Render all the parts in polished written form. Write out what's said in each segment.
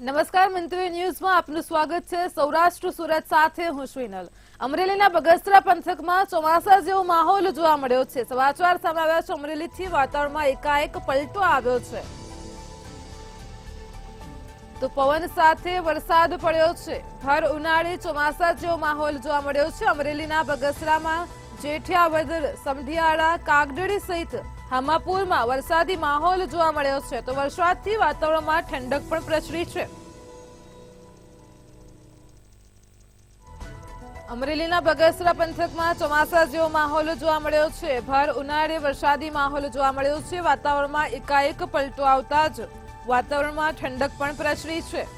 નમસ્કાર મંત્રી ન્યૂઝમાં આપનું સ્વાગત છે। સૌરાષ્ટ્ર સુરત સાથે હું શ્રીનલ। અમરેલીના બગસરા પંથકમાં ચોમાસા જેવો માહોલ જોવા મળ્યો છે। સમાચાર સામે આવ્યા છે અમરેલીથી વાતાવરણમાં એકાએક પલટો આવ્યો છે તો પવન સાથે વરસાદ પડ્યો છે। ભર ઉનાળે ચોમાસા જેવો માહોલ જોવા મળ્યો છે। અમરેલીના બગસરામાં જેઠિયાવદર, સમઢિયાળા, કાગડડી સહિત હામાપુરમાં વરસાદી માહોલ જોવા મળ્યો છે તો વરસાદથી વાતાવરણમાં ઠંડક પણ પ્રસરી છે। અમરેલીના બગસરા પંથકમાં ચોમાસા જેવો માહોલ જોવા મળ્યો છે। ભર ઉનાળે વરસાદી માહોલ જોવા મળ્યો છે। વાતાવરણમાં એકાએક પલટો આવતા જ વાતાવરણમાં ઠંડક પણ પ્રસરી છે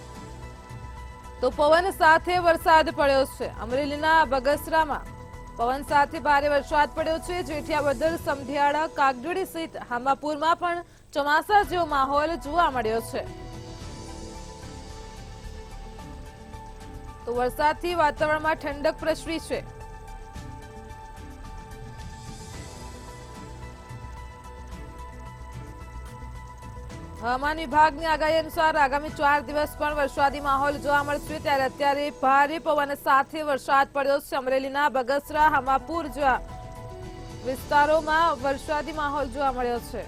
તો પવન સાથે વરસાદ પડ્યો છે। અમરેલીના બગસરામાં પવન સાથે ભારે વરસાદ પડ્યો છે। જેઠિયાવદર, સમઢિયાળા, કાગડડી સહિત હામાપુરમાં પણ ચોમાસા જેવો માહોલ જોવા મળ્યો છે તો વરસાદથી વાતાવરણમાં ઠંડક પ્રસરી છે। હવામાન વિભાગની આગાહી અનુસાર આગામી 4 દિવસ પણ વરસાદી માહોલ જોવા મળશે ત્યારે અત્યારે ભારે પવન સાથે વરસાદ પડ્યો છે। અમરેલીના બગસરા, હામાપુર જેવા વિસ્તારોમાં વરસાદી માહોલ જોવા મળ્યો છે।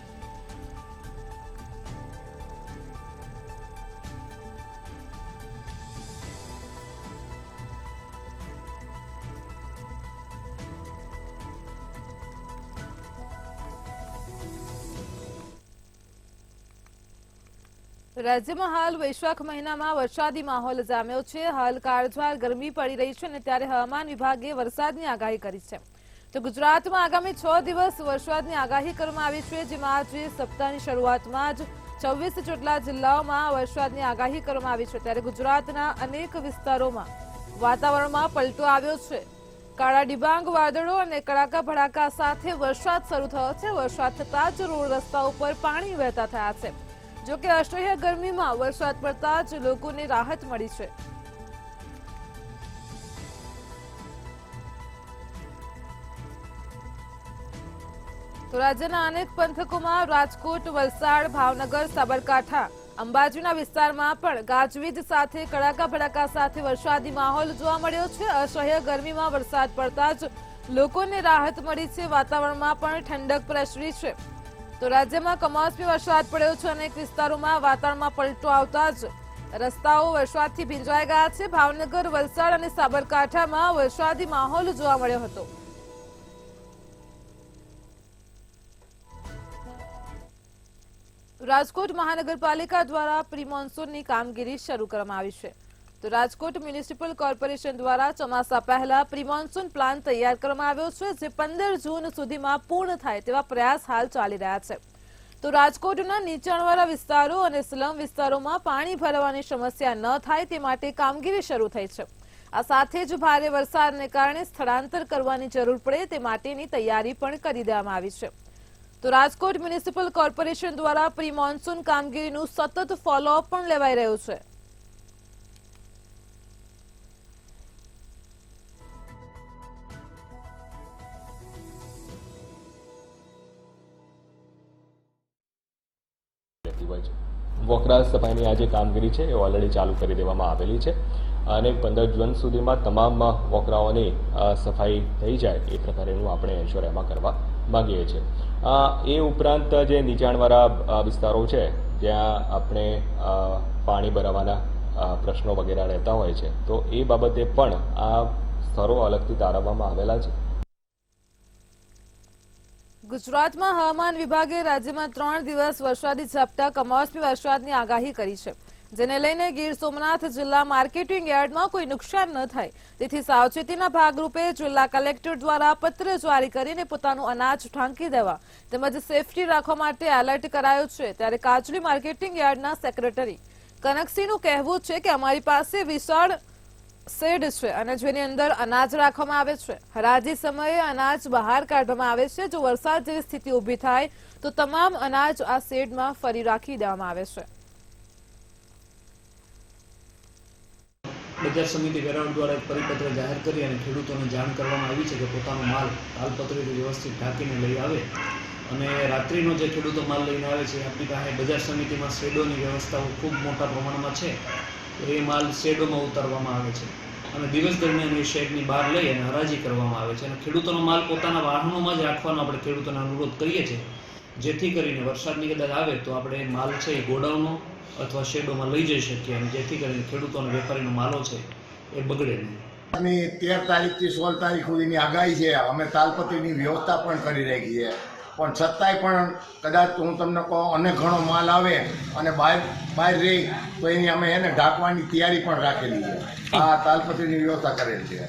રાજ્યમાં હાલ વૈશાખ મહિનામાં વરસાદી માહોલ જામ્યો છે। હાલ કાળઝાળ ગરમી પડી રહી છે અને ત્યારે હવામાન વિભાગે વરસાદની આગાહી કરી છે તો ગુજરાતમાં આગામી 6 દિવસ વરસાદની આગાહી કરવામાં આવી છે જેમાં આજે સપ્તાહની શરૂઆતમાં જ 26 જેટલા જિલ્લાઓમાં વરસાદની આગાહી કરવામાં આવી છે ત્યારે ગુજરાતના અનેક વિસ્તારોમાં વાતાવરણમાં પલટો આવ્યો છે। કાળા ડિબાંગ વાદળો અને કડાકા ભડાકા સાથે વરસાદ શરૂ થયો છે। વરસાદ થતાં જ રોડ રસ્તા ઉપર પાણી વહેતા થયા છે જો કે અસહ્ય ગરમીમાં વરસાદ પડતા જ લોકોને રાહત મળી છે। તો રાજ્યના અનેક પંથકોમાં રાજકોટ, વલસાડ, ભાવનગર, સાબરકાંઠા, અંબાજીના વિસ્તારમાં પણ ગાજવીજ સાથે કડાકા ભડાકા સાથે વરસાદી માહોલ જોવા મળ્યો છે। અસહ્ય ગરમીમાં વરસાદ પડતા જ લોકોને રાહત મળી છે। વાતાવરણમાં પણ ઠંડક પ્રસરી છે તો રાજ્યમાં કમોસમી વરસાદ પડ્યો છે। અનેક વિસ્તારોમાં વાતાવરણમાં પલટો આવતા જ રસ્તાઓ વરસાદથી ભીંજાઈ ગયા છે। ભાવનગર, વલસાડ અને સાબરકાંઠામાં વરસાદી માહોલ જોવા મળ્યો હતો। રાજકોટ મહાનગરપાલિકા દ્વારા પ્રી મોન્સૂનની કામગીરી શરૂ કરવામાં આવી છે તો રાજકોટ મ્યુનિસિપલ કોર્પોરેશન દ્વારા ચોમાસા પહેલા પ્રી મોન્સૂન પ્લાન તૈયાર કરવામાં આવ્યો છે જે 15 જૂન સુધીમાં પૂર્ણ થાય તેવા પ્રયાસ હાલ ચાલી રહ્યા છે તો રાજકોટના નીચાણવાળા વિસ્તારો અને સ્લમ વિસ્તારોમાં પાણી ભરાવાની સમસ્યા ન થાય તે માટે કામગીરી શરૂ થઈ છે। આ સાથે જ ભારે વરસાદને કારણે સ્થળાંતર કરવાની જરૂર પડે તે માટેની તૈયારી પણ કરી દેવામાં આવી છે તો રાજકોટ મ્યુનિસિપલ કોર્પોરેશન દ્વારા પ્રી મોન્સૂન કામગીરીનું સતત ફોલોઅપ પણ લેવાઈ રહ્યું છે। વોકરા સફાઈની આ જે કામગીરી છે એ ઓલરેડી ચાલુ કરી દેવામાં આવેલી છે અને 15 જૂન સુધીમાં તમામ વોકરાઓની સફાઈ થઈ જાય એ પ્રકારેનું આપણે એન્શ્યોર એમાં કરવા માંગીએ છીએ। એ ઉપરાંત જે નીચાણવાળા વિસ્તારો છે જ્યાં આપણે પાણી ભરાવાના પ્રશ્નો વગેરે રહેતા હોય છે તો એ બાબતે પણ આ સ્થળો અલગથી તારવવામાં આવેલા છે। ગુજરાતમાં હવામાન વિભાગે રાજ્યમાં 3 દિવસ વરસાદી ઝાપટા કમોસમી વરસાદની આગાહી કરી છે જેને લઈને ગીર સોમનાથ જિલ્લા માર્કેટિંગ યાર્ડમાં કોઈ નુકસાન ન થાય તેથી સાવચેતીના ભાગરૂપે જિલ્લા કલેક્ટર દ્વારા પત્ર જારી કરીને પોતાનું અનાજ ઢાંકી દેવા તેમજ સેફટી રાખવા માટે એલર્ટ કરાયું છે ત્યારે કાચલી માર્કેટિંગ યાર્ડના સેક્રેટરી કનકસિંહનું કહેવું છે કે અમારી પાસે વિશાળ શેડ છે અને જેની અંદર અનાજ રાખવામાં આવે છે। હરાજી સમયે અનાજ બહાર કાઢવામાં આવે છે। જો વરસાદ જેવી સ્થિતિ ઊભી થાય તો તમામ અનાજ આ શેડમાં ફરી રાખી દેવામાં આવે છે। બજાર સમિતિ વેરાવળ દ્વારા એક પરિપત્ર જાહેર કરી અને ખેડૂતોને જાણ કરવામાં આવી છે કે પોતાનો માલ તાલપત્રીથી વ્યવસ્થિત ઢાંકીને લઈ આવે અને રાત્રિનો જે ખેડૂતો માલ લઈને આવે છે આપણી પાસે બજાર સમિતિમાં શેડોની વ્યવસ્થાઓ ખૂબ મોટા પ્રમાણમાં છે. તો એ માલ શેડોમાં ઉતારવામાં આવે છે અને દિવસ દરમિયાન એ શેડની બહાર લઈ અને હરાજી કરવામાં આવે છે. અને ખેડૂતોનો માલ પોતાના વાહનોમાં જ રાખવાનો આપણે ખેડૂતોને અનુરોધ કરીએ છીએ, જેથી કરીને વરસાદની કદાચ આવે તો આપણે માલ છે એ ગોડાઉનો અથવા શેડોમાં લઈ જઈ શકીએ અને જેથી કરીને ખેડૂતો અને વેપારીનો માલો છે એ બગડે નહીં. અને 13 તારીખથી 16 તારીખ સુધીની આગાહી છે. અમે તાલપત્રીની વ્યવસ્થા પણ કરી રાખી છે, પણ છતાંય પણ કદાચ હું તમને કહું અને ઘણો માલ આવે અને બહાર રહી તો એની અમે એને ઢાંકવાની તૈયારી પણ રાખેલી છે. આ તાલપત્રીની વ્યવસ્થા કરેલ છે.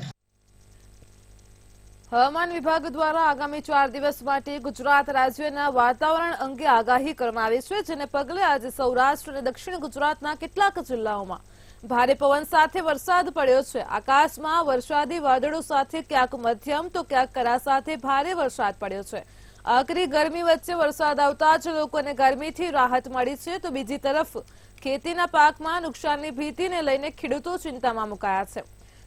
હવામાન વિભાગ દ્વારા આગામી 4 દિવસ માટે ગુજરાત રાજ્યના વાતાવરણ અંગે આગાહી કરવામાં આવી છે, જેને પગલે આજે સૌરાષ્ટ્ર અને દક્ષિણ ગુજરાતના કેટલાક જિલ્લાઓમાં ભારે પવન સાથે વરસાદ પડ્યો છે. આકાશમાં વરસાદી વાદળો સાથે ક્યાંક મધ્યમ તો ક્યાંક કરા સાથે ભારે વરસાદ પડ્યો છે. આકરી ગરમી વચ્ચે વરસાદ આવતા જ લોકોને ગરમીથી રાહત મળી છે, તો બીજી તરફ ખેતીના પાકમાં નુકસાનની ભીતિને લઈને ખેડૂતો ચિંતામાં મુકાયા છે.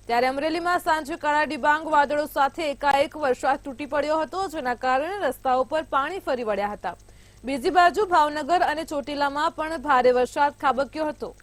ત્યારે અમરેલીમાં સાંજે કાળા ડિબાંગ વાદળો સાથે એકાએક વરસાદ તૂટી પડ્યો હતો, જેના કારણે રસ્તાઓ પર પાણી ફરી વળ્યા હતા. બીજી બાજુ ભાવનગર અને ચોટીલામાં પણ ભારે વરસાદ ખાબક્યો હતો.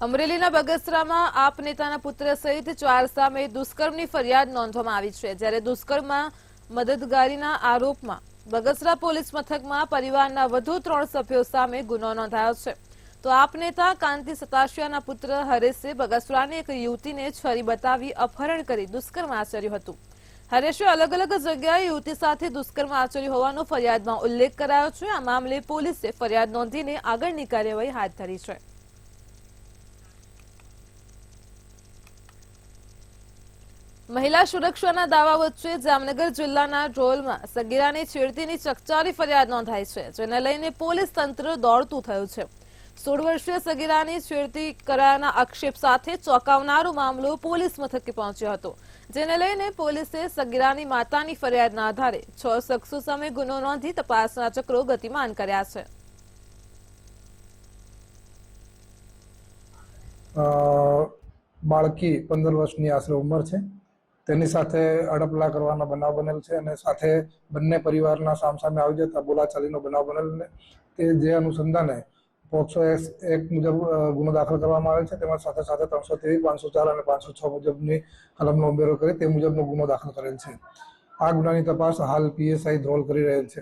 અમરેલીના બગસરામાં આપ નેતાના પુત્ર સહિત 4 સામે દુષ્કર્મની ફરિયાદ નોંધવામાં આવી છે. જ્યારે દુષ્કર્મમાં મદદગારીના આરોપમાં બગસરા પોલીસ મથકમાં પરિવારના વધુ 3 સભ્યો સામે ગુનો નોંધાયો છે. તો આપ નેતા કાંતિ સતાશિયાના પુત્ર હરેશે બગસરાની એક યુવતીને છરી બતાવી અપહરણ કરી દુષ્કર્મ આચર્યું હતું. હરેશે અલગ અલગ જગ્યાએ યુવતી સાથે દુષ્કર્મ આચર્યું હોવાનો ફરિયાદમાં ઉલ્લેખ કરાયો છે. આ મામલે પોલીસે ફરિયાદ નોંધીને આગળની કાર્યવાહી હાથ ધરી છે. મહિલા સુરક્ષાના દાવા વચ્ચે જામનગર જિલ્લાના ઢોલમાં સગીરાની છેડતીની ચકચારી ફરિયાદ નોંધાઈ છે, જેને લઈને પોલીસ તંત્ર દોડતું થયું છે. 16 વર્ષીય સગીરાની છેડતી કરાયાના આક્ષેપ સાથે ચોંકાવનારો મામલો પોલીસ મથકે પહોંચ્યો હતો, જેને લઈને પોલીસે સગીરાની માતાની ફરિયાદના આધારે 6 શખ્સો સામે ગુનો નોંધી તપાસના ચક્રો ગતિમાન કર્યા છે. બાળકી 15 વર્ષની આશરે ઉંમર છે. તેની સાથે અડપલા કરવાના બનાવ બનેલ છે અને સાથે બંને પરિવારના સામસામે આવી જતા બોલાચાલીનો બનાવ બનેલ ને તે જે અનુસંધાને પોક્સો એક્ટ મુજબ ગુનો દાખલ કરવામાં આવેલ છે. તેમાં સાથે સાથે 323, 504 અને 506 મુજબની કલમનો ઉમેરો કરી તે મુજબનો ગુનો દાખલ કરેલ છે. આ ગુનાની તપાસ હાલ પીએસઆઈ ધ્રોલ કરી રહેલ છે.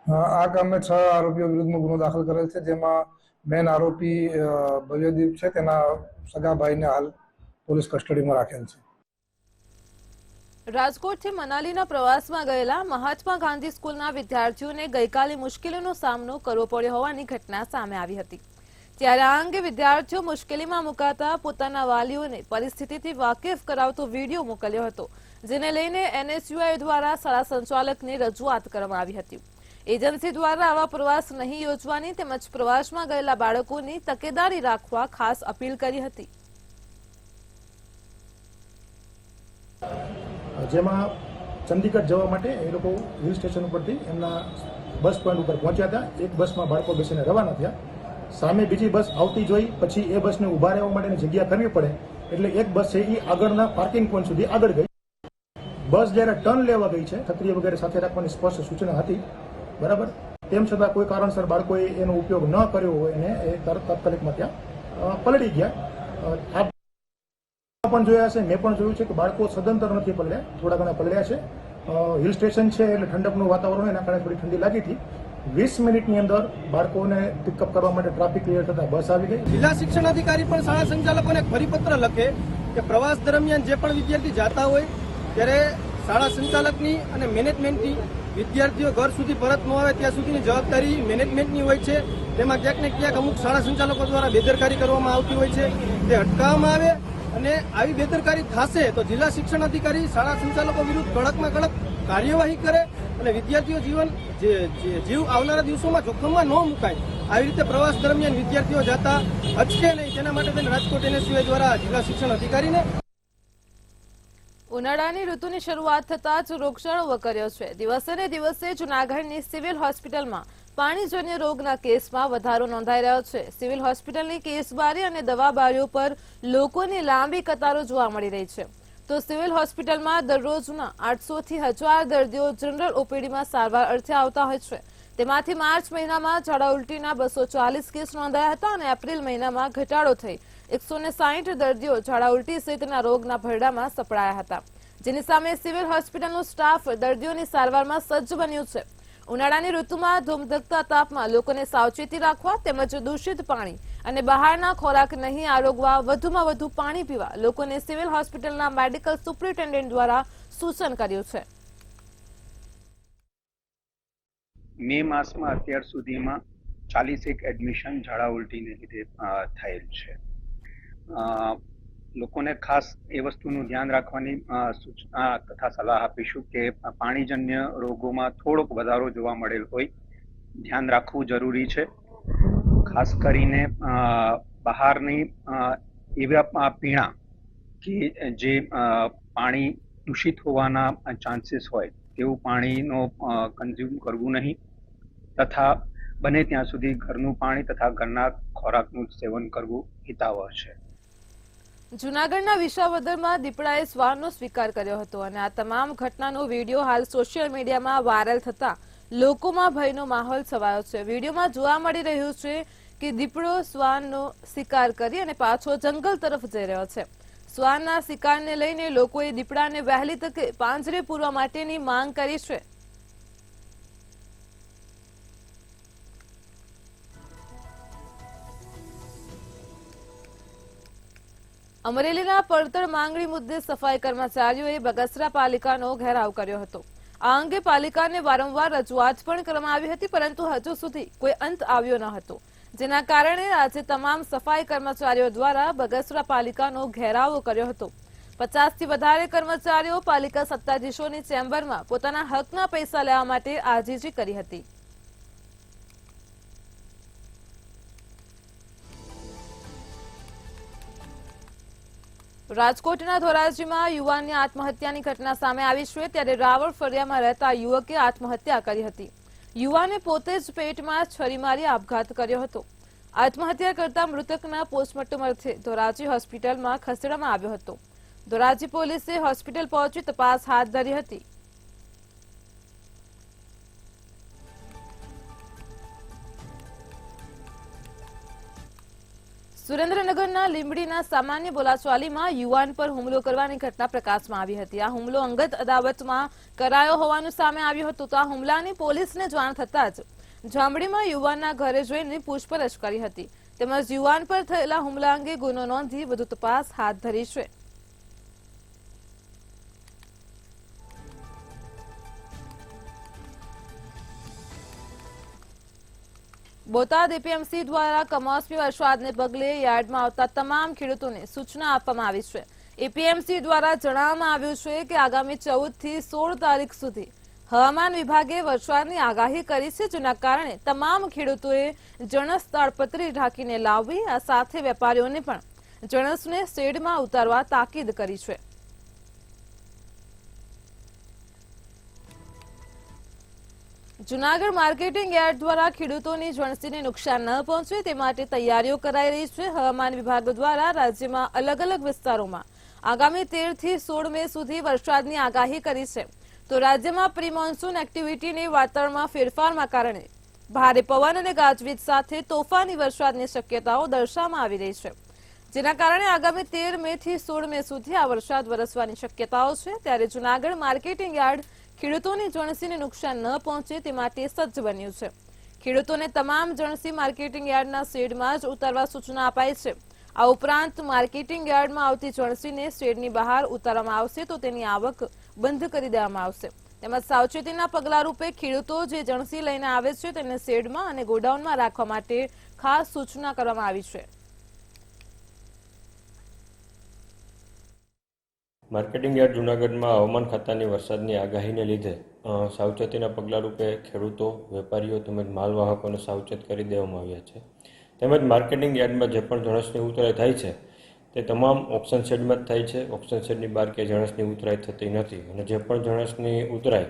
આ કામે 6 આરોપીઓ વિરુદ્ધનો ગુનો દાખલ કરેલ છે, જેમાં મેન આરોપી ભવ્યદીપ છે, તેના સગા ભાઈને હાલ પોલીસ કસ્ટડીમાં રાખેલ છે. રાજકોટથી મનાલીના પ્રવાસમાં ગયેલા મહાત્મા ગાંધી સ્કૂલના વિદ્યાર્થીઓને ગઈકાલે મુશ્કેલીનો સામનો કરવો પડ્યો હોવાની ઘટના સામે આવી હતી. ત્યારે આ અંગે વિદ્યાર્થીઓ મુશ્કેલીમાં મુકાતા પોતાના વાલીઓને પરિસ્થિતિથી વાકેફ કરાવતો વિડીયો મોકલ્યો હતો, જેને લઈને એનએસયુઆઈ દ્વારા શાળા સંચાલકને રજૂઆત કરવામાં આવી હતી. એજન્સી દ્વારા આવા પ્રવાસ નહીં યોજવાની તેમજ પ્રવાસમાં ગયેલા બાળકોની તકેદારી રાખવા ખાસ અપીલ કરી હતી. જેમાં ચંદીગઢ જવા માટે એ લોકો હિલ સ્ટેશન ઉપરથી એમના બસ પોઈન્ટ ઉપર પહોંચ્યા હતા. એક બસમાં બાળકો બેસીને રવાના થયા. સામે બીજી બસ આવતી જોઈ પછી એ બસને ઊભા રહેવા માટેની જગ્યા કરવી પડે એટલે એક બસ છે એ આગળના પાર્કિંગ પોઈન્ટ સુધી આગળ ગઈ. બસ જ્યારે ટર્ન લેવા ગઈ છે, છત્રી વગેરે સાથે રાખવાની સ્પષ્ટ સૂચના હતી, બરાબર, તેમ છતાં કોઈ કારણસર બાળકોએ એનો ઉપયોગ ન કર્યો હોય અને એ તાત્કાલિકમાં ત્યાં પલળી ગયા. પણ જોયા છે, મેં પણ જોયું છે કે બાળકો સદંતર નથી પલળ્યા, થોડા ઘણા પલળ્યા છે. હિલ સ્ટેશન છે એટલે ઠંડકનું વાતાવરણ એના કારણે થોડી ઠંડી લાગી હતી. 20 મિનિટની અંદર બાળકોને પિકઅપ કરવા માટે ટ્રાફિક ક્લિયર થતા બસ આવી ગઈ. જિલ્લા શિક્ષણાધિકારી પણ શાળા સંચાલકોને એક પરિપત્ર લખે કે પ્રવાસ દરમિયાન જે પણ વિદ્યાર્થી જતા હોય ત્યારે શાળા સંચાલકની અને મેનેજમેન્ટની વિદ્યાર્થીઓ ઘર સુધી પરત ન આવે ત્યાં સુધીની જવાબદારી મેનેજમેન્ટની હોય છે. તેમાં ક્યાંક ને ક્યાંક અમુક શાળા સંચાલકો દ્વારા બેદરકારી કરવામાં આવતી હોય છે, તે અટકાવવામાં આવે અને આવી બેદરકારી થશે તો જિલ્લા શિક્ષણાધિકારી શાળા સંચાલકો વિરુદ્ધ કડકમાં કડક કાર્યવાહી કરે અને વિદ્યાર્થીઓ જીવ આવનારા દિવસોમાં જોખમમાં ન મુકાય આવી રીતે પ્રવાસ દરમિયાન વિદ્યાર્થીઓ જતા અચકે નહીં તેના માટે થઈને રાજકોટ NSUI દ્વારા જિલ્લા શિક્ષણ અધિકારીને ઉનાળાની ઋતુની શરૂઆત થતાં જ રોગચાળો વકર્યો છે. દિવસે ને દિવસે જૂનાગઢની સિવિલ હોસ્પિટલમાં પાણીજન્ય રોગના કેસમાં વધારો નોંધાઈ રહ્યો છે. સિવિલ હોસ્પિટલની કેસબારી અને દવાબારીઓ પર લોકોની લાંબી કતારો જોવા મળી રહી છે. તો સિવિલ હોસ્પિટલમાં દરરોજના 800 થી 1000 દર્દીઓ જનરલ ઓપીડીમાં સારવાર અર્થે આવતા હોય છે. તેમાંથી માર્ચ મહિનામાં ઝાડા ઉલટીના 240 કેસ નોંધાયા હતા અને એપ્રિલ મહિનામાં ઘટાડો થઈ 160 દર્દીઓ ઝાડા ઉલટી સહિતના રોગના ભરડામાં સપડાયા હતા. જેની સામે સિવિલ હોસ્પિટલનો સ્ટાફ દર્દીઓની સારવારમાં સજ્જ બન્યું છે. ઉનાળાની ઋતુમાં ધોમધકતા તાપમાં લોકોને સાવચેતી રાખવા તેમજ દૂષિત પાણી અને બહારના ખોરાક નહીં આરોગવા વધુમાં વધુ પાણી પીવા લોકોને સિવિલ હોસ્પિટલના મેડિકલ સુપ્રિન્ટેન્ડન્ટ દ્વારા સૂચન કર્યું છે. મે માસમાં અત્યાર સુધીમાં 41 એડમિશન ઝાડા ઉલટીને લીધે થયેલ છે. લોકોને ખાસ એ વસ્તુનું ધ્યાન રાખવાની સૂચના તથા સલાહ આપીશું કે પાણીજન્ય રોગોમાં થોડોક વધારો જોવા મળેલ હોય ધ્યાન રાખવું જરૂરી છે. ખાસ કરીને બહારની એવા પીણા કે જે પાણી દૂષિત હોવાના ચાન્સીસ હોય તેવું પાણીનો કન્ઝ્યુમ કરવું નહીં તથા બને ત્યાં સુધી ઘરનું પાણી તથા ઘરના ખોરાકનું સેવન કરવું હિતાવહ છે. જૂનાગઢના વિસાવદરમાં દીપડાએ શ્વાનનો સ્વીકાર કર્યો હતો અને આ તમામ ઘટનાનો વિડીયો હાલ સોશિયલ મીડિયામાં વાયરલ થતા લોકોમાં ભયનો માહોલ છવાયો છે. વિડીયોમાં જોવા મળી રહ્યું છે કે દીપડો શ્વાનનો શિકાર કરી અને પાછો જંગલ તરફ જઈ રહ્યો છે. શ્વાનના શિકારને લઈને લોકોએ દીપડાને વહેલી તકે પાંજરે પૂરવા માટેની માંગ કરી છે. અમરેલીના પડતર માંગણી મુદ્દે સફાઈ કર્મચારીઓએ બગસરા પાલિકાનો ઘેરાવ કર્યો હતો. આ અંગે પાલિકાને વારંવાર રજૂઆત પણ કરવામાં આવી હતી, પરંતુ હજુ સુધી કોઈ અંત આવ્યો ન હતો, જેના કારણે આજે તમામ સફાઈ કર્મચારીઓ દ્વારા બગસરા પાલિકાનો ઘેરાવ કર્યો હતો. 50 થી વધારે કર્મચારીઓ પાલિકા સત્તાધીશોની ચેમ્બરમાં પોતાના હકના પૈસા લેવા માટે આજીજી કરી હતી. રાજકોટના ધોરાજીમાં યુવાનની આત્મહત્યાની ઘટના સામે આવી છે. ત્યારે રાવળ ફળિયામાં રહેતા યુવકે આત્મહત્યા કરી હતી. યુવાને પોતે જ પેટમાં છરી મારી આપઘાત કર્યો હતો. આત્મહત્યા કરતા મૃતકના પોસ્ટમોર્ટમ અર્થે ધોરાજી હોસ્પિટલમાં ખસેડવામાં આવ્યો હતો. ધોરાજી પોલીસે હોસ્પિટલ પહોંચી તપાસ હાથ ધરી હતી. સુરેન્દ્રનગરના લીંબડીના સામાન્ય બોલાચાલીમાં યુવાન પર હુમલો કરવાની ઘટના પ્રકાશમાં આવી હતી. આ હુમલો અંગત અદાવતમાં કરાયો હોવાનું સામે આવ્યું હતું. તો આ હુમલાની પોલીસને જાણ થતાં જ જામડીમાં યુવાનના ઘરે જઈને પૂછપરછ કરી હતી. તેમજ યુવાન પર થયેલા હુમલા અંગે ગુનો નોંધી વધુ તપાસ હાથ ધરી છે. બોટાદ એપીએમસી દ્વારા કમોસમી વરસાદને પગલે યાર્ડમાં આવતા તમામ ખેડૂતોને સૂચના આપવામાં આવી છે. એપીએમસી દ્વારા જણાવવામાં આવ્યું છે કે આગામી 14 થી 16 તારીખ સુધી હવામાન વિભાગે વરસાદની આગાહી કરી છે, જેના કારણે તમામ ખેડૂતોએ જણસ તાડપત્રી ઢાંકીને લાવવી, આ સાથે વેપારીઓને પણ જણસને શેડમાં ઉતારવા તાકીદ કરી છે. જૂનાગઢ માર્કેટિંગ યાર્ડ દ્વારા ખેડૂતોની જણસીને નુકસાન ન પહોંચે તે માટે તૈયારીઓ કરાઈ રહી છે. હવામાન વિભાગ દ્વારા રાજ્યમાં અલગ અલગ વિસ્તારોમાં આગામી 13 થી 16 મે સુધી વરસાદની આગાહી કરી છે. તો રાજ્યમાં પ્રી મોન્સૂન એક્ટિવિટીની વાતાવરણમાં ફેરફારના કારણે ભારે પવન અને ગાજવીજ સાથે તોફાની વરસાદની શક્યતાઓ દર્શાવવામાં આવી રહી છે, જેના કારણે આગામી 13 મે થી 16 મે સુધી આ વરસાદ વરસવાની શક્યતાઓ છે. ત્યારે જૂનાગઢ માર્કેટિંગ યાર્ડ ખેડૂતોની જણસીને નુકસાન ન પહોંચે તે માટે સજ્જ બન્યું છે. ખેડૂતોને તમામ જણસી માર્કેટિંગ યાર્ડના શેડમાં જ ઉતારવા સૂચના અપાઈ છે. આ ઉપરાંત માર્કેટિંગ યાર્ડમાં આવતી જણસીને શેડની બહાર ઉતારવામાં આવશે તો તેની આવક બંધ કરી દેવામાં આવશે. તેમજ સાવચેતીના પગલા રૂપે ખેડૂતો જે જણસી લઈને આવે છે તેને શેડમાં અને ગોડાઉનમાં રાખવા માટે ખાસ સૂચના કરવામાં આવી છે. માર્કેટિંગ યાર્ડ જૂનાગઢમાં હવામાન ખાતાની વરસાદની આગાહીને લીધે સાવચેતીના પગલાં રૂપે ખેડૂતો, વેપારીઓ તેમજ માલવાહકોને સાવચેત કરી દેવામાં આવ્યા છે. તેમજ માર્કેટિંગ યાર્ડમાં જે પણ જણસની ઉતરાઈ થાય છે તે તમામ ઓપ્શન શેડમાં જ થાય છે. ઓપ્શન શેડની બહાર કે જણસની ઉતરાઈ થતી નથી અને જે પણ જણસની ઉતરાઈ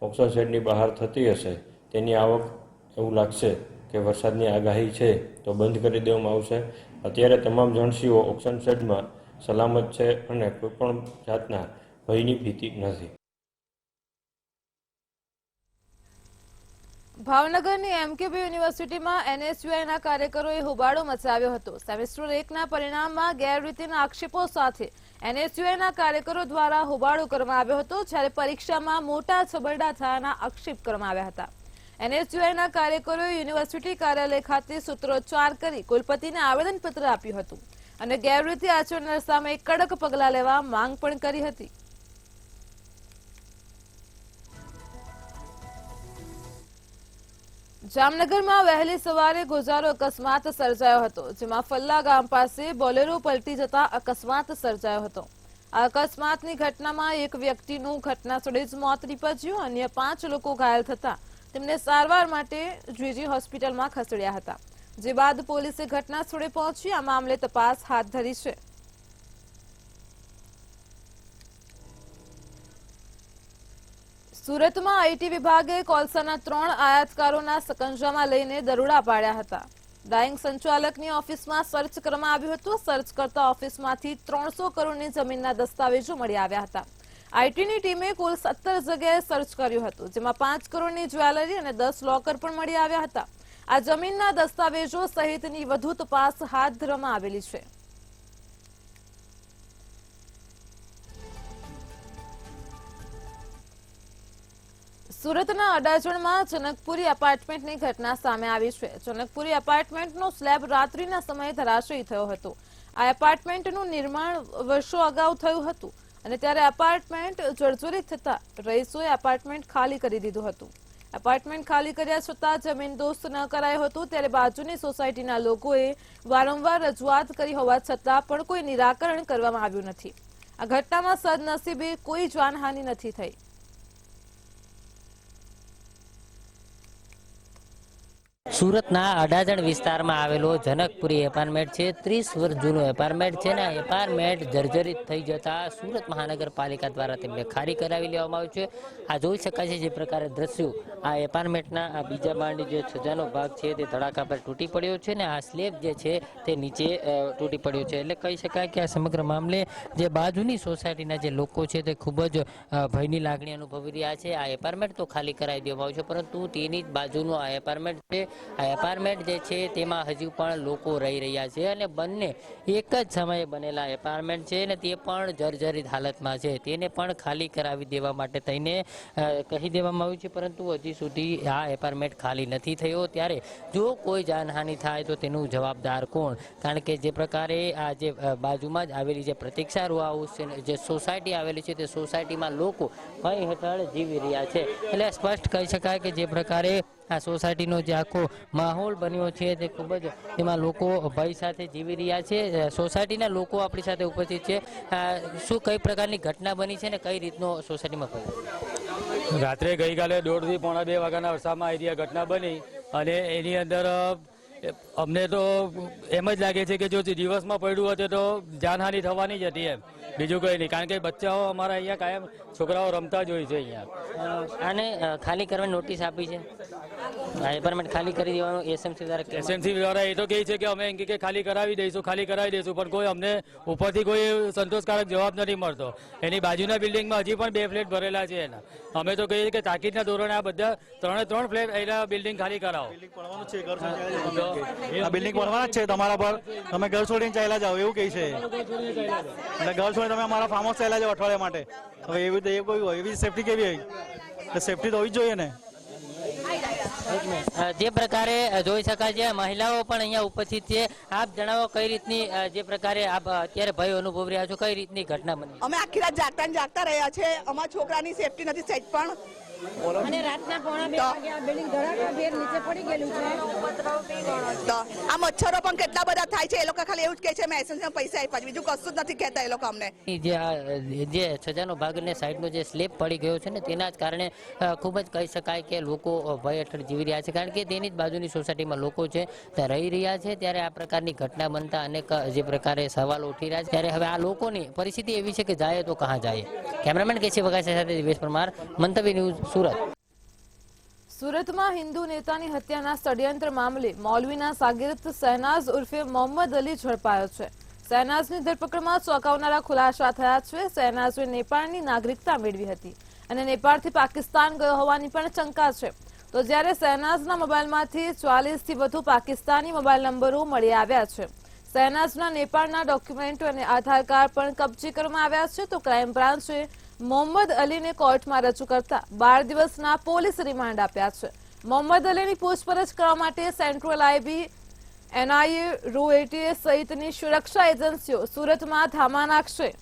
ઓપ્શન શેડની બહાર થતી હશે તેની આવક એવું લાગશે કે વરસાદની આગાહી છે તો બંધ કરી દેવામાં આવશે. અત્યારે તમામ જણસીઓ ઓપ્શન શેડમાં સલામત છે અને કોઈપણ જાતના ભયની ભીતિ નથી. ભાવનગરની એમકેબી યુનિવર્સિટીમાં એનએસયુઆઈના કાર્યકરોએ હોબાળો મચાવ્યો હતો. સેમેસ્ટર 1ના પરિણામમાં ગેરરીતિના આક્ષેપો સાથે એનએસયુઆઈના કાર્યકરો દ્વારા હોબાળો કરવામાં આવ્યો હતો, જ્યારે પરીક્ષામાં મોટા છબરડા થયાના આક્ષેપ કરવામાં આવ્યા હતા. એનએસયુઆઈના કાર્યકરોએ યુનિવર્સિટી કાર્યાલય ખાતે સૂત્રોચ્ચાર કરી કુલપતિને આવેદનપત્ર આપ્યું હતું અને ગેરરીતિ આચરનાર સામે કડક પગલાં લેવા માંગ પણ કરી હતી. જામનગરમાં વહેલી સવારે ગોઝારો અકસ્માત સર્જાયો હતો, જેમાં ફલ્લા ગામ પાસે બોલેરો પલટી જતા અકસ્માત સર્જાયો હતો. આ અકસ્માતની ઘટનામાં એક વ્યક્તિનું ઘટનાસ્થળે જ મોત નીપજ્યું. અન્ય 5 લોકો ઘાયલ થતા તેમને સારવાર માટે જીજી હોસ્પિટલમાં ખસેડ્યા હતા, જે બાદ પોલીસે ઘટનાસ્થળે પહોંચી આ મામલે તપાસ હાથ ધરી છે. સુરતમાં આઈટી વિભાગે કોલસાના 3 આયાતકારોના સકંજામાં લઈને દરોડા પાડ્યા હતા. ડાઇંગ સંચાલકની ઓફિસમાં સર્ચ કરવામાં આવ્યું હતું. સર્ચ કરતા ઓફિસમાંથી 300 કરોડની જમીનના દસ્તાવેજો મળી આવ્યા હતા. આઈટીની ટીમે કુલ 17 જગ્યાએ સર્ચ કર્યું હતું, જેમાં 5 કરોડની જ્વેલરી અને 10 લોકર પણ મળી આવ્યા હતા. આ જમીનના દસ્તાવેજો સહિતની વધુ તપાસ હાથ ધરવામાં આવેલી છે. સુરતના અડાજણમાં જનકપુરી એપાર્ટમેન્ટની ઘટના સામે આવી છે. જનકપુરી એપાર્ટમેન્ટનો સ્લેબ રાત્રિના સમયે ધરાશયી થયો હતો. આ એપાર્ટમેન્ટનું નિર્માણ વર્ષો અગાઉ થયું હતું અને ત્યારે એપાર્ટમેન્ટ જર્જરિત થતા રહીશોએ એપાર્ટમેન્ટ ખાલી કરી દીધું હતું. એપાર્ટમેન્ટ ખાલી કર્યા છતાં જમીનદોસ્ત ન કરાયું હતું, ત્યારે બાજુની સોસાયટીના લોકોએ વારંવાર રજૂઆત કરી હોવા છતાં પણ કોઈ નિરાકરણ કરવામાં આવ્યું નથી. આ ઘટનામાં સદનસીબે કોઈ જાનહાનિ નથી થઈ. સુરતના અડાજણ વિસ્તારમાં આવેલો જનકપુરી એપાર્ટમેન્ટ છે. 30 વર્ષ જૂનું એપાર્ટમેન્ટ છે ને એપાર્ટમેન્ટ જર્જરિત થઈ જતા સુરત મહાનગરપાલિકા દ્વારા તેમને ખાલી કરાવી લેવામાં આવ્યું છે. આ જોઈ શકાય છે જે પ્રકારે દ્રશ્યો આ એપાર્ટમેન્ટના આ બીજા માળની જે છજાનો ભાગ છે તે ધડાકા પર તૂટી પડ્યો છે ને આ સ્લેબ જે છે તે નીચે તૂટી પડ્યો છે. એટલે કહી શકાય કે આ સમગ્ર મામલે જે બાજુની સોસાયટીના જે લોકો છે તે ખૂબ જ ભયની લાગણી અનુભવી રહ્યા છે. આ એપાર્ટમેન્ટ તો ખાલી કરાવી દેવામાં આવ્યું છે, પરંતુ તેની જ બાજુનું આ એપાર્ટમેન્ટ છે. આ એપાર્ટમેન્ટ જે છે તેમાં હજુ પણ લોકો રહી રહ્યા છે અને બંને એક જ સમયે બનેલા એપાર્ટમેન્ટ છે ને તે પણ જર્જરિત હાલતમાં છે. તેને પણ ખાલી કરાવી દેવા માટે થઈને કહી દેવામાં આવ્યું છે, પરંતુ હજી સુધી આ એપાર્ટમેન્ટ ખાલી નથી થયો. ત્યારે જો કોઈ જાનહાનિ થાય તો તેનું જવાબદાર કોણ? કારણ કે જે પ્રકારે આ જે બાજુમાં જ આવેલી જે પ્રતીક્ષા રો હાઉસ છે, જે સોસાયટી આવેલી છે તે સોસાયટીમાં લોકો ભય હેઠળ જીવી રહ્યા છે. એટલે સ્પષ્ટ કહી શકાય કે જે પ્રકારે આ સોસાયટીનો જે આખો માહોલ બન્યો છે તે ખૂબ જ તેમાં લોકો ભય સાથે જીવી રહ્યા છે. સોસાયટીના લોકો આપણી સાથે ઉપસ્થિત છે. શું કઈ પ્રકારની ઘટના બની છે ને કઈ રીતનો સોસાયટીમાં ભય? રાત્રે ગઈકાલે 1:30 થી 1:45 વાગ્યાના અરસામાં આ ઘટના બની અને એની અંદર અમને તો એમ જ લાગે છે કે જો દિવસમાં પડ્યું હતું તો જાનહાનિ થવાની જ હતી એમ, બીજું કંઈ નહીં. કારણ કે બચ્ચાઓ અમારા અહીંયા કાયમ છોકરાઓ રમતા જ હોય છે. અહીંયા આને ખાલી કરવાની નોટિસ આપી છે. આ એપાર્ટમેન્ટ ખાલી કરી દેવાનું એસએમસી દ્વારા એ તો કહે છે કે અમે એમ કે ખાલી કરાવી દઈશું, પણ કોઈ અમને ઉપરથી કોઈ સંતોષકારક જવાબ નથી મળતો. એની બાજુના બિલ્ડિંગમાં હજી પણ 2 ફ્લેટ ભરેલા છે એના. અમે તો કહીએ કે તાકીદના ધોરણે આ બધા 3 ફ્લેટ એના બિલ્ડિંગ ખાલી કરાવો. આ બિલ્ડિંગ પડવાના જ છે તમારા પર, તમે ઘર છોડીને ચાલ્યા જાઓ એવું કહે છે. એટલે ઘર છોડીને તમે અમારા ફાર્મ હાઉસ ચાલ્યા જાઓ અઠવાડિયા માટે. હવે એવી રીતે કોઈ હોય એવી સેફટી કેવી હોય? સેફટી તો હોવી જ જોઈએ ને. જે પ્રકારે જોઈ શકાય છે મહિલાઓ પણ અહીંયા ઉપસ્થિત છે. આપ જણાવો કઈ રીતની જે પ્રકારે આપ અત્યારે ભય અનુભવી રહ્યા છો, કઈ રીતની ઘટના બની? અમે આખી રાત જાગતા રહ્યા છે. અમારા છોકરાની સેફટી નથી સહેજ પણ. અને રાતના 1:30 વાગે આ બિલ્ડિંગ ધડાકાભેર નીચે પડી ગયેલું છે. તો આ મચ્છરો પણ કેટલા બધા થાય છે. એ લોકો ખાલી એવું જ કહે છે મેં એસેન્સમાં પૈસા આપ્યા છે, બીજું કશું જ નથી કહેતા એ લોકો અમને. જે સજાનો ભાગ અને સાઈડનો જે સ્લેબ પડી ગયો છે ને તેના જ કારણે ખૂબ જ કહી શકાય કે લોકો ભય હેઠળ જીવી રહ્યા છે, કારણ કે તેની જ બાજુની સોસાયટીમાં લોકો છે ત્યાં રહી રહ્યા છે. ત્યારે આ પ્રકારની ઘટના બનતા અનેક જે પ્રકારે સવાલો ઉઠી રહ્યા છે, ત્યારે હવે આ લોકોની પરિસ્થિતિ એવી છે કે જાય તો કહાં જાય. કેમેરામેન કેસી વગાસી સાથે દિવેશ પરમાર, મંતવ્ય ન્યૂઝ, સુરત. સુરતમાં હિન્દુ નેતાની હત્યાના ષડયંત્ર મામલે મૌલવીના શાગિર્દ શહેનાઝ ઉર્ફે મોહમ્મદ અલી ઝડપાયો છે. શહેનાઝની ધરપકડમાં ચોંકાવનારા ખુલાસા થયા છે. શહેનાઝે નેપાળની નાગરિકતા મેળવી હતી અને નેપાળથી પાકિસ્તાન ગયો હોવાની પણ શંકા છે. તો જ્યારે શહેનાઝના મોબાઈલમાંથી 40થી વધુ પાકિસ્તાની મોબાઈલ નંબરો મળી આવ્યા છે. શહેનાઝના નેપાળના ડોક્યુમેન્ટો અને આધાર કાર્ડ પણ કબજે કરવામાં આવ્યા છે. તો ક્રાઇમ બ્રાન્ચે મોહમ્મદ અલીને કોર્ટમાં રજૂ કરતા 12 દિવસના પોલીસ રિમાન્ડ આપ્યા છે. મોહમ્મદ અલીની પૂછપરછ કરવા માટે સેન્ટ્રલ આઈબી, એનઆઈએ, રૂ એટીએસ સહિતની સુરક્ષા એજન્સીઓ સુરતમાં ધામા નાખશે.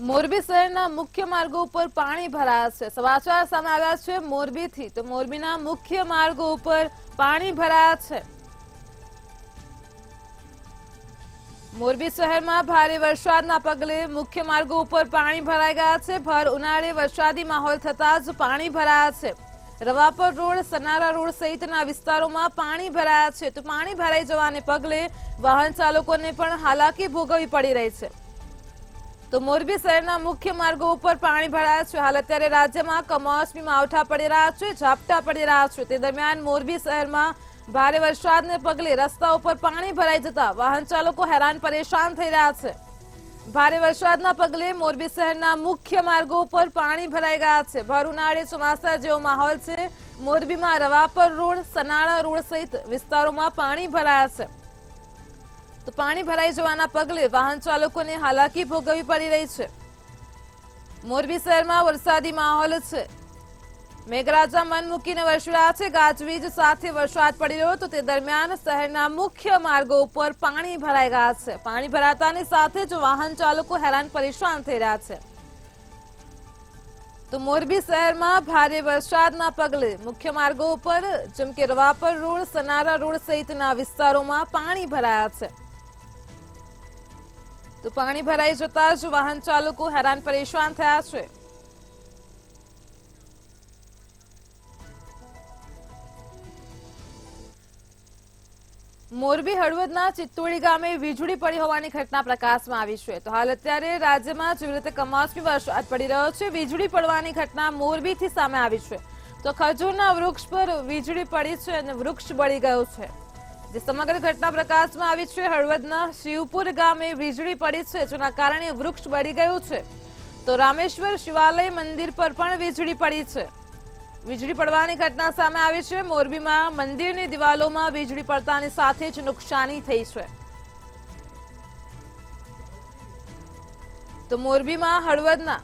મોરબી શહેરના મુખ્ય માર્ગો ઉપર પાણી ભરાયા છે. સમાચાર સામે આવ્યા છે મોરબીથી. તો મોરબીના મુખ્ય માર્ગો ઉપર પાણી ભરાયા છે. મોરબી શહેરમાં ભારે વરસાદના પગલે મુખ્ય માર્ગો ઉપર પાણી ભરાઈ ગયા છે. ભર ઉનાળે વરસાદી માહોલ થતા જ પાણી ભરાયા છે. રવાપર રોડ, સનારા રોડ સહિતના વિસ્તારોમાં પાણી ભરાયા છે. તો પાણી ભરાઈ જવાને પગલે વાહન ચાલકોને પણ હાલાકી ભોગવવી પડી રહી છે. તો મોરબી શહેરના મુખ્ય માર્ગો ઉપર પાણી ભરાયા છે. હાલ અત્યારે રાજ્યમાં કમોસમી માવઠા પડી રહ્યા છે, ઝાપટા પડી રહ્યા છે. તે દરમિયાન મોરબી શહેરમાં ભારે વરસાદને પગલે રસ્તા ઉપર પાણી ભરાઈ જતા વાહન ચાલકો હેરાન પરેશાન થઈ રહ્યા છે. ભારે વરસાદના પગલે મોરબી શહેરના મુખ્ય માર્ગો ઉપર પાણી ભરાઈ ગયા છે. ભર ઉનાળે ચોમાસા જેવો માહોલ છે. મોરબીમાં રવાપર રોડ, સનાળા રોડ સહિત વિસ્તારોમાં પાણી ભરાયા છે. તો પાણી ભરાઈ જવાના પગલે વાહન ચાલકોને હાલાકી ભોગવવી પડી રહી છે. મોરબી શહેરમાં વરસાદી માહોલ છે. મેઘરાજા મન મૂકીને વરસી રહ્યા છે. ગાજવીજ સાથે વરસાદ પડી રહ્યો તો તે દરમિયાન શહેરના મુખ્ય માર્ગો ઉપર પાણી ભરાઈ ગયા છે. પાણી ભરાતાની સાથે જ વાહન ચાલકો હેરાન પરેશાન થઈ રહ્યા છે. તો મોરબી શહેરમાં ભારે વરસાદના પગલે મુખ્ય માર્ગો ઉપર જેમ કે રવાપર રોડ, સનારા રોડ સહિતના વિસ્તારોમાં પાણી ભરાયા છે. તો પાણી ભરાઈ જતા જ વાહન ચાલકો હેરાન પરેશાન થયા છે. મોરબી હળવદના ચિત્તોડી ગામે વીજળી પડી હોવાની ઘટના પ્રકાશમાં આવી છે. તો હાલ અત્યારે રાજ્યમાં જેવી રીતે કમોસમી વરસાદ પડી રહ્યો છે, વીજળી પડવાની ઘટના મોરબીથી સામે આવી છે. તો ખજૂરના વૃક્ષ પર વીજળી પડી છે અને વૃક્ષ બળી ગયું છે. જે સમગ્ર ઘટના પ્રકાશમાં આવી છે. હળવદના શિવપુર ગામે વીજળી પડી છે, જેના કારણે વૃક્ષ બળી ગયું છે. તો રામેશ્વર શિવાલય મંદિર પર પણ વીજળી પડી છે. વીજળી પડવાની ઘટના સામે આવી છે. મોરબીમાં મંદિરની દિવાલોમાં વીજળી પડતાની સાથે જ નુકસાની થઈ છે. તો મોરબીમાં હળવદના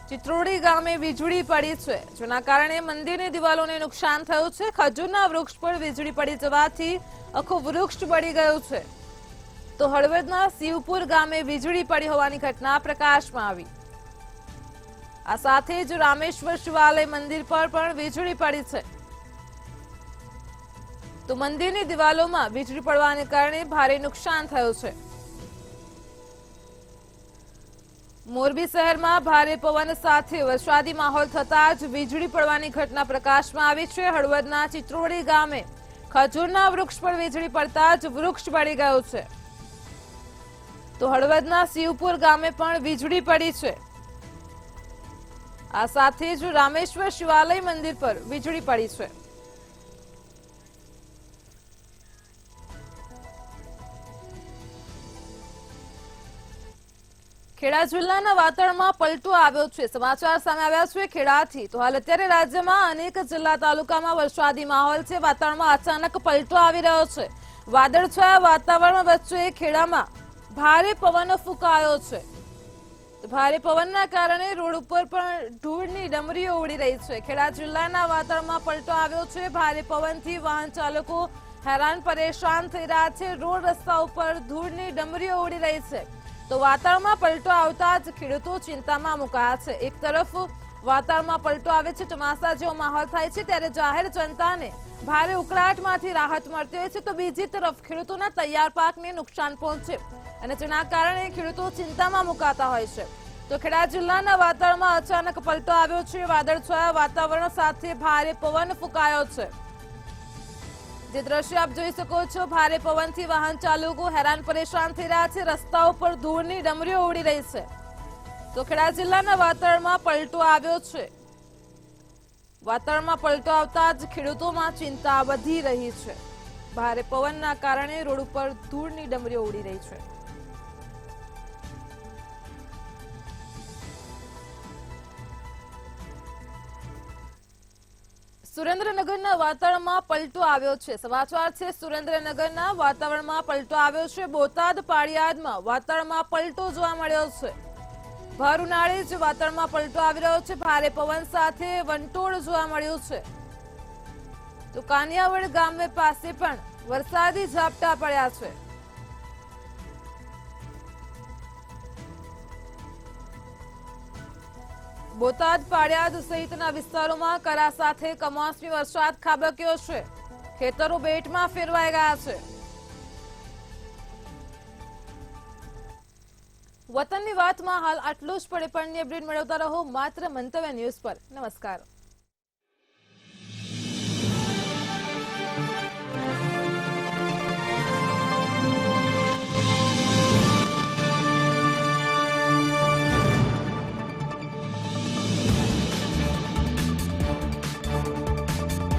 ચિત્રોડી ગામે વીજળી પડી છે, જેના કારણે મંદિરની દિવાલોને નુકસાન થયું છે. ખજૂરના વૃક્ષ પર વીજળી પડી જવાથી આખું વૃક્ષ બળી ગયું છે. તો હળવદના શિવપુર ગામે વીજળી પડી હોવાની ઘટના પ્રકાશમાં આવી. આ સાથે જ રામેશ્વર શિવાલય મંદિર પર પણ વીજળી પડી છે. તો મંદિરની દિવાલોમાં વીજળી પડવાને કારણે ભારે નુકસાન થયું છે. મોરબી શહેરમાં ભારે પવન સાથે વરસાદી માહોલ થતા જ વીજળી પડવાની ઘટના પ્રકાશમાં આવી છે. હળવદના ચિત્રોડી ગામે ખજૂરના વૃક્ષ પર વીજળી પડતા જ વૃક્ષ બળી ગયું છે. તો હળવદના શિવપુર ગામે પણ વીજળી પડી છે. આ સાથે જ રામેશ્વર શિવાલય મંદિર પર વીજળી પડી છે. ખેડા જિલ્લાના વાતણમાં પલટો આવ્યો છે. સમાચાર સામે આવ્યા છે ખેડાથી. તો હાલ અત્યારે રાજ્યમાં અનેક જિલ્લા તાલુકામાં વરસાદી માહોલ છે. વાતાવરણમાં અચાનક પલટો આવી રહ્યો છે. વાદળછાયા વાતાવરણ વચ્ચે ખેડામાં ભારે પવન ફૂંકાયો છે. ભારે પવનના કારણે રોડ ઉપર પણ ધૂળની ડમરીઓ ઉડી રહી છે. ખેડા જિલ્લાના વાતળમાં પલટો આવ્યો છે. ભારે પવનથી વાહન ચાલકો હેરાન પરેશાન થઈ રહ્યા છે. રોડ રસ્તા ઉપર ધૂળની ડમરીઓ ઉડી રહી છે. તો વાતાવરણમાં પલટો આવતા જ ખેડૂતો ચિંતામાં મુકાયા છે. એક તરફ વાતાવરણમાં પલટો આવે છે, ચોમાસા જેવો માહોલ થાય છે, ત્યારે જાહેર જનતાને ભારે ઉકળાટમાંથી રાહત મળતી હોય છે, તો બીજી તરફ ખેડૂતોના તૈયાર પાકને નુકસાન પહોંચે અને જેના કારણે ખેડૂતો ચિંતામાં મુકાતા હોય છે. તો ખેડા જિલ્લાના વાતાવરણમાં અચાનક પલટો આવ્યો છે. વાદળછાયા વાતાવરણ સાથે ભારે પવન ફૂંકાયો છે. જે દ્રશ્ય આપ જોઈ શકો છો, ભારે પવનથી વાહન ચાલકો હેરાન પરેશાન થઈ રહ્યા છે. રસ્તાઓ પર ધૂળની ડમરીઓ ઉડી રહી છે. તો ખેડા જિલ્લાના વાતાવરણમાં પલટો આવ્યો છે. વાતાવરણમાં પલટો આવતા જ ખેડૂતોમાં ચિંતા વધી રહી છે. ભારે પવનના કારણે રોડ ઉપર ધૂળની ડમરીઓ ઉડી રહી છે. સુરેન્દ્રનગરના વાતાવરણમાં પલટો આવ્યો છે. સમાચાર છે સુરેન્દ્રનગરના વાતાવરણમાં પલટો આવ્યો છે. બોટાદ પાળિયાદમાં વાતાવરણમાં પલટો જોવા મળ્યો છે. ભર ઉનાળે જ વાતાવરણમાં પલટો આવી રહ્યો છે. ભારે પવન સાથે વંટોળ જોવા મળ્યું છે. તો કાનિયાવડ ગામ પાસે પણ વરસાદી ઝાપટા પડ્યા છે. બોટાદ પાળિયાદ સહિતના વિસ્તારોમાં કરા સાથે કમોસમી વરસાદ ખાબક્યો છે. ખેતરો બેટમાં ફેરવાઈ ગયા છે. વતનની વાતમાં હાલ આટલું જ. પડે પણની અપડેટ મેળવતા રહો માત્ર મંતવ્ય ન્યૂઝ પર. નમસ્કાર.